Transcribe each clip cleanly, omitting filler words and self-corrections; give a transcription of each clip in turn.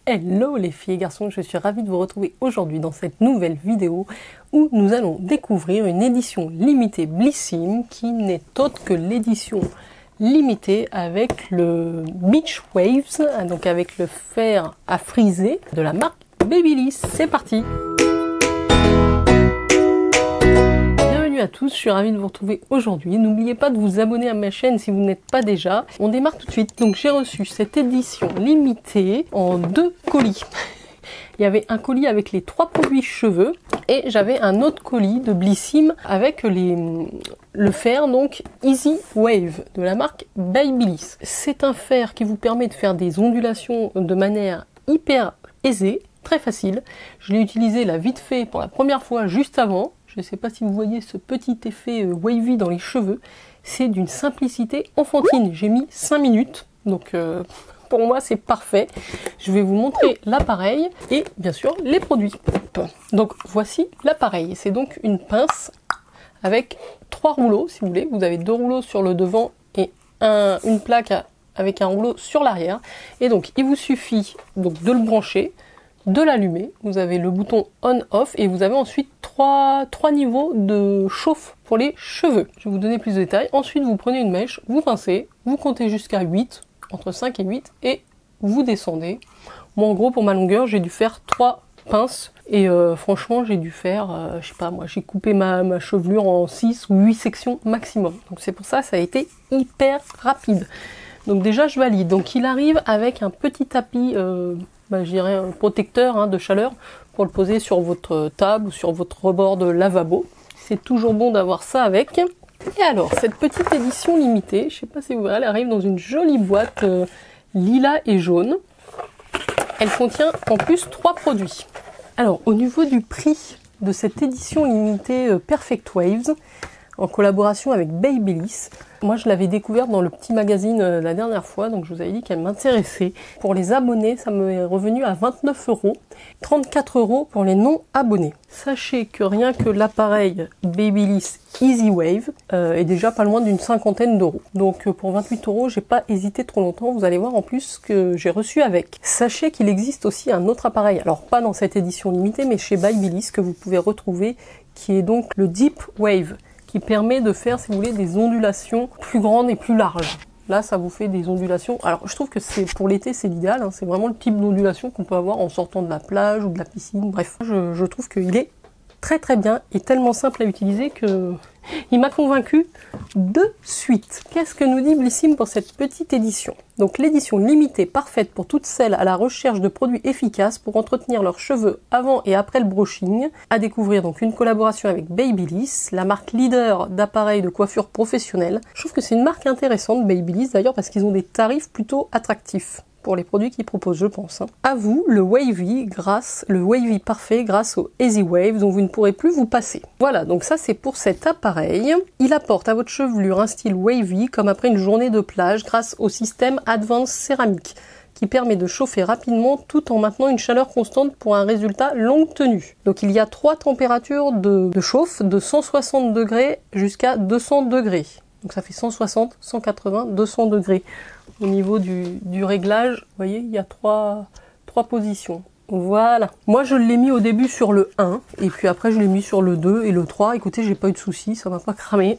Hello les filles et garçons, je suis ravie de vous retrouver aujourd'hui dans cette nouvelle vidéo où nous allons découvrir une édition limitée Blissim qui n'est autre que l'édition limitée avec le Beach Waves, donc avec le fer à friser de la marque Babyliss. C'est parti! Bienvenue à tous, je suis ravie de vous retrouver aujourd'hui. N'oubliez pas de vous abonner à ma chaîne si vous n'êtes pas déjà. On démarre tout de suite. Donc j'ai reçu cette édition limitée en 2 colis. Il y avait un colis avec les 3 produits cheveux et j'avais un autre colis de Blissim avec le fer donc Easy Wave de la marque Babyliss. C'est un fer qui vous permet de faire des ondulations de manière hyper aisée, très facile. Je l'ai utilisé là vite fait pour la première fois juste avant. Je ne sais pas si vous voyez ce petit effet wavy dans les cheveux. C'est d'une simplicité enfantine. J'ai mis 5 minutes, donc pour moi c'est parfait. Je vais vous montrer l'appareil et bien sûr les produits. Donc voici l'appareil. C'est donc une pince avec 3 rouleaux si vous voulez. Vous avez 2 rouleaux sur le devant et une plaque avec un rouleau sur l'arrière. Et donc il vous suffit donc de le brancher, de l'allumer. Vous avez le bouton on-off et vous avez ensuite 3 niveaux de chauffe pour les cheveux. Je vais vous donner plus de détails. Ensuite, vous prenez une mèche, vous pincez, vous comptez jusqu'à 8, entre 5 et 8, et vous descendez. Moi, en gros, pour ma longueur, j'ai dû faire 3 pinces. Et franchement, j'ai dû faire, je sais pas moi, j'ai coupé ma chevelure en 6 ou 8 sections maximum. Donc c'est pour ça, ça a été hyper rapide. Donc déjà, je valide. Donc il arrive avec un petit tapis, je dirais un protecteur de chaleur pour le poser sur votre table ou sur votre rebord de lavabo. C'est toujours bon d'avoir ça avec. Et alors, cette petite édition limitée, je sais pas si vous verrez, elle arrive dans une jolie boîte lilas et jaune. Elle contient en plus 3 produits. Alors, au niveau du prix de cette édition limitée Perfect Waves, en collaboration avec Babyliss. Moi, je l'avais découverte dans le petit magazine la dernière fois, donc je vous avais dit qu'elle m'intéressait. Pour les abonnés, ça me est revenu à 29 €, 34 € pour les non-abonnés. Sachez que rien que l'appareil Babyliss Easy Wave est déjà pas loin d'une 50aine d'euros. Donc pour 28 €, j'ai pas hésité trop longtemps. Vous allez voir en plus ce que j'ai reçu avec. Sachez qu'il existe aussi un autre appareil, alors pas dans cette édition limitée, mais chez Babyliss que vous pouvez retrouver, qui est donc le Deep Wave, qui permet de faire, si vous voulez, des ondulations plus grandes et plus larges. Là, ça vous fait des ondulations. Alors, je trouve que c'est pour l'été, c'est l'idéal. C'est vraiment le type d'ondulation qu'on peut avoir en sortant de la plage ou de la piscine. Bref, je trouve qu'il est très très bien et tellement simple à utiliser que il m'a convaincu de suite. Qu'est-ce que nous dit Blissim pour cette petite édition? Donc l'édition limitée parfaite pour toutes celles à la recherche de produits efficaces pour entretenir leurs cheveux avant et après le brushing. À découvrir donc une collaboration avec Babyliss, la marque leader d'appareils de coiffure professionnelle. Je trouve que c'est une marque intéressante, Babyliss d'ailleurs, parce qu'ils ont des tarifs plutôt attractifs pour les produits qu'ils proposent, je pense. À vous, le wavy parfait grâce au Easy Wave dont vous ne pourrez plus vous passer. Voilà, donc ça c'est pour cet appareil. Il apporte à votre chevelure un style wavy comme après une journée de plage grâce au système Advanced Ceramic qui permet de chauffer rapidement tout en maintenant une chaleur constante pour un résultat longue tenue. Donc il y a 3 températures de chauffe, de 160 degrés jusqu'à 200 degrés. Donc ça fait 160, 180, 200 degrés. Au niveau du réglage, vous voyez, il y a 3 positions. Voilà. Moi, je l'ai mis au début sur le 1, et puis après, je l'ai mis sur le 2 et le 3. Écoutez, j'ai pas eu de soucis, ça m'a pas cramé.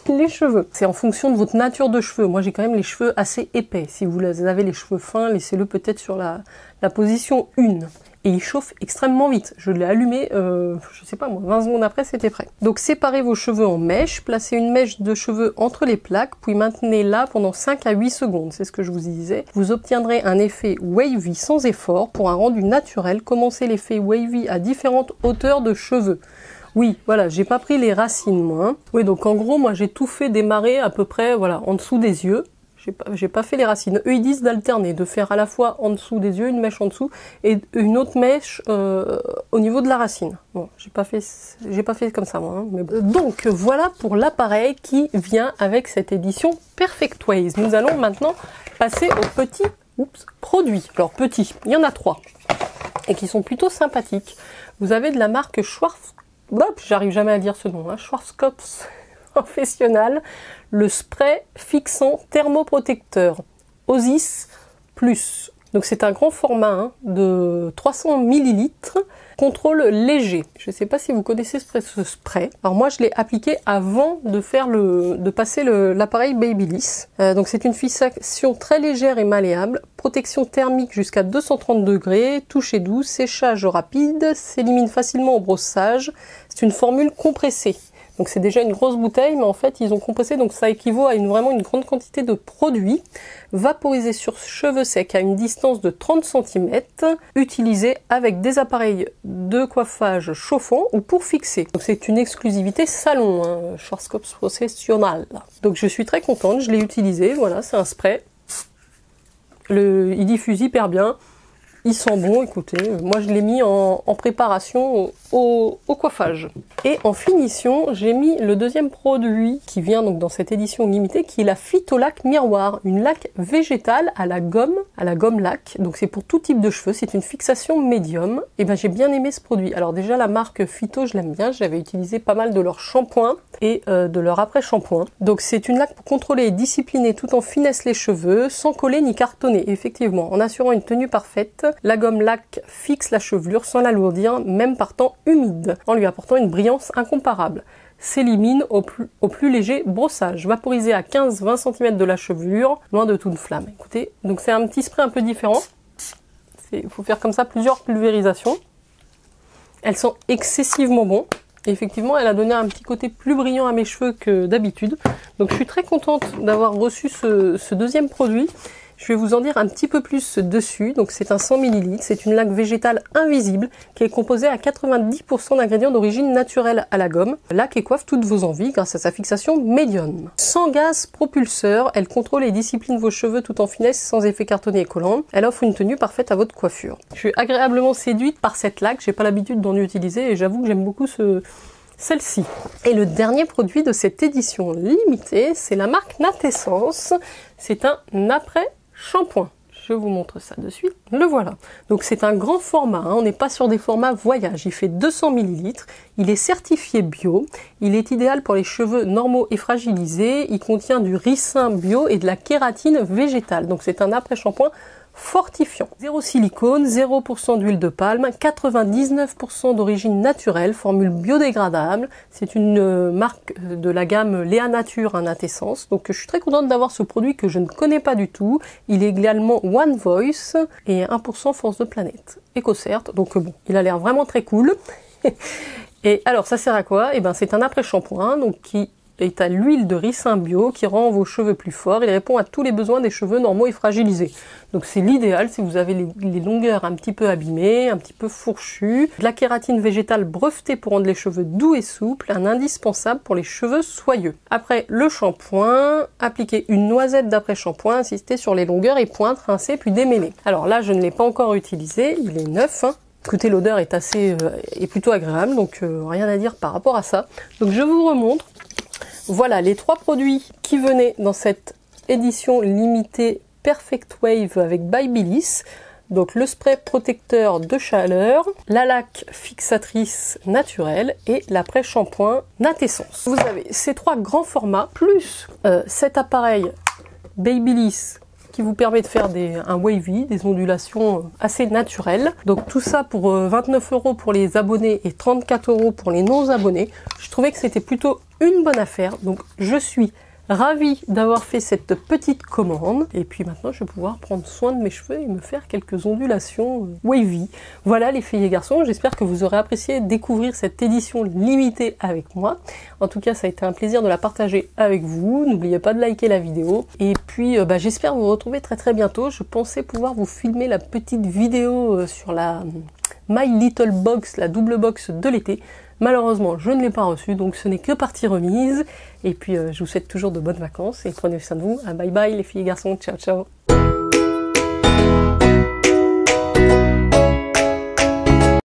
Les cheveux, c'est en fonction de votre nature de cheveux. Moi, j'ai quand même les cheveux assez épais. Si vous avez les cheveux fins, laissez-le peut-être sur la position 1. Et il chauffe extrêmement vite. Je l'ai allumé, je sais pas moi, 20 secondes après, c'était prêt. Donc séparez vos cheveux en mèches, placez une mèche de cheveux entre les plaques, puis maintenez-la pendant 5 à 8 secondes, c'est ce que je vous disais. Vous obtiendrez un effet wavy sans effort pour un rendu naturel. Commencez l'effet wavy à différentes hauteurs de cheveux. Oui, voilà, j'ai pas pris les racines moi. Oui, donc en gros, moi j'ai tout fait démarrer à peu près, voilà, en dessous des yeux. J'ai pas fait les racines. Eux, ils disent d'alterner, de faire à la fois en dessous des yeux, une mèche en dessous, et une autre mèche au niveau de la racine. Bon, j'ai pas fait comme ça, moi. Mais bon. Donc, voilà pour l'appareil qui vient avec cette édition Perfect Waves. Nous allons maintenant passer aux petits produits. Alors, petits, il y en a 3, et qui sont plutôt sympathiques. Vous avez de la marque j'arrive jamais à dire ce nom, Schwarzkopf Professionnel, le spray fixant thermoprotecteur Osis Plus. Donc c'est un grand format hein, de 300 ml. Contrôle léger. Je ne sais pas si vous connaissez ce spray. Alors moi je l'ai appliqué avant de passer l'appareil Babyliss. Donc c'est une fixation très légère et malléable. Protection thermique jusqu'à 230 degrés. Toucher doux, séchage rapide, s'élimine facilement au brossage. C'est une formule compressée. Donc c'est déjà une grosse bouteille, mais en fait ils ont compressé, donc ça équivaut à vraiment une grande quantité de produits. Vaporisé sur cheveux secs à une distance de 30 cm, utilisé avec des appareils de coiffage chauffants ou pour fixer. Donc c'est une exclusivité salon, hein, Schwarzkopf Professional. Donc je suis très contente, je l'ai utilisé, voilà, c'est un spray. Il diffuse hyper bien. Il sent bon, écoutez, moi je l'ai mis en préparation au coiffage. Et en finition, j'ai mis le deuxième produit qui vient donc dans cette édition limitée, qui est la Phytolac Miroir, une laque végétale à la gomme laque. Donc c'est pour tout type de cheveux, c'est une fixation médium. Et ben j'ai bien aimé ce produit. Alors déjà la marque Phyto, je l'aime bien, j'avais utilisé pas mal de leurs shampoings et de leur après-shampoing. Donc c'est une laque pour contrôler et discipliner tout en finesse les cheveux, sans coller ni cartonner. Effectivement, en assurant une tenue parfaite, la gomme laque fixe la chevelure sans l'alourdir, même par temps humide, en lui apportant une brillance incomparable. S'élimine au plus léger brossage, vaporisé à 15-20 cm de la chevelure, loin de toute flamme. Écoutez, donc c'est un petit spray un peu différent. Il faut faire comme ça plusieurs pulvérisations. Elles sont excessivement bon. Et effectivement, elle a donné un petit côté plus brillant à mes cheveux que d'habitude. Donc je suis très contente d'avoir reçu ce deuxième produit. Je vais vous en dire un petit peu plus dessus. Donc c'est un 100 ml, c'est une laque végétale invisible qui est composée à 90% d'ingrédients d'origine naturelle à la gomme. Laque qui coiffe toutes vos envies grâce à sa fixation médium. Sans gaz propulseur, elle contrôle et discipline vos cheveux tout en finesse sans effet cartonné et collant. Elle offre une tenue parfaite à votre coiffure. Je suis agréablement séduite par cette laque, j'ai pas l'habitude d'en utiliser et j'avoue que j'aime beaucoup celle-ci. Et le dernier produit de cette édition limitée, c'est la marque Natessence. C'est un après-shampoing. Je vous montre ça de suite. Le voilà. Donc c'est un grand format, hein. On n'est pas sur des formats voyage. Il fait 200 ml. Il est certifié bio. Il est idéal pour les cheveux normaux et fragilisés. Il contient du ricin bio et de la kératine végétale. Donc c'est un après-shampoing fortifiant. 0 silicone, 0% d'huile de palme, 99% d'origine naturelle, formule biodégradable. C'est une marque de la gamme Léa Nature à Natessence. Donc je suis très contente d'avoir ce produit que je ne connais pas du tout. Il est également One Voice et 1% Force de Planète. EcoCert. Donc bon, il a l'air vraiment très cool. Et alors ça sert à quoi? Et ben c'est un après-shampoing donc qui est à l'huile de ricin bio qui rend vos cheveux plus forts. Il répond à tous les besoins des cheveux normaux et fragilisés. Donc c'est l'idéal si vous avez les longueurs un petit peu abîmées, un petit peu fourchues. De la kératine végétale brevetée pour rendre les cheveux doux et souples, un indispensable pour les cheveux soyeux. Après le shampoing, appliquez une noisette d'après-shampoing, insistez sur les longueurs et pointes, rincez puis démêlez. Alors là je ne l'ai pas encore utilisé, il est neuf, hein. Écoutez, l'odeur est est plutôt agréable, donc rien à dire par rapport à ça. Donc je vous remontre. Voilà les trois produits qui venaient dans cette édition limitée Perfect Wave avec Babyliss. Donc le spray protecteur de chaleur, la laque fixatrice naturelle et l'après-shampoing Natessence. Vous avez ces trois grands formats, plus cet appareil Babyliss qui vous permet de faire un wavy, des ondulations assez naturelles. Donc tout ça pour 29 € pour les abonnés et 34 € pour les non-abonnés. Je trouvais que c'était plutôt une bonne affaire. Donc je suis ravie d'avoir fait cette petite commande. Et puis maintenant, je vais pouvoir prendre soin de mes cheveux et me faire quelques ondulations wavy. Voilà les filles et garçons, j'espère que vous aurez apprécié découvrir cette édition limitée avec moi. En tout cas, ça a été un plaisir de la partager avec vous. N'oubliez pas de liker la vidéo. Et puis, j'espère vous retrouver très très bientôt. Je pensais pouvoir vous filmer la petite vidéo sur la My Little Box, la double box de l'été. Malheureusement, je ne l'ai pas reçue, donc ce n'est que partie remise. Et puis, je vous souhaite toujours de bonnes vacances et prenez soin de vous. Bye bye les filles et garçons, ciao ciao.